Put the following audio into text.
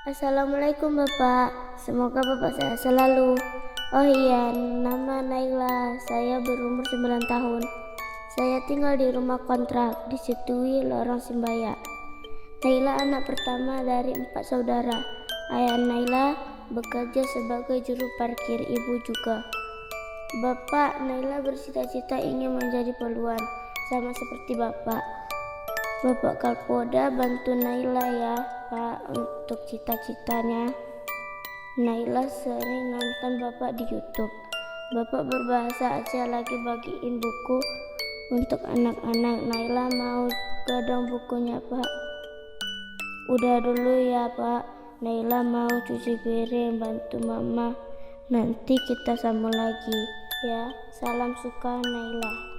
Assalamualaikum Bapak, semoga Bapak sehat selalu. Oh iya, nama Naila, saya berumur 9 tahun. Saya tinggal di rumah kontrak di Situwi, Lorong Simbaya. Naila anak pertama dari 4 saudara. Ayah Naila bekerja sebagai juru parkir, ibu juga. Bapak Naila bercita-cita ingin menjadi polwan, sama seperti Bapak. Bapak Kapolda bantu Naila ya Pak untuk cita-citanya. Naila sering nonton Bapak di YouTube. Bapak berbahasa Aceh lagi bagiin buku untuk anak-anak. Naila mau gadang bukunya Pak. Udah dulu ya Pak. Naila mau cuci piring bantu mama. Nanti kita sambung lagi ya. Salam suka Naila.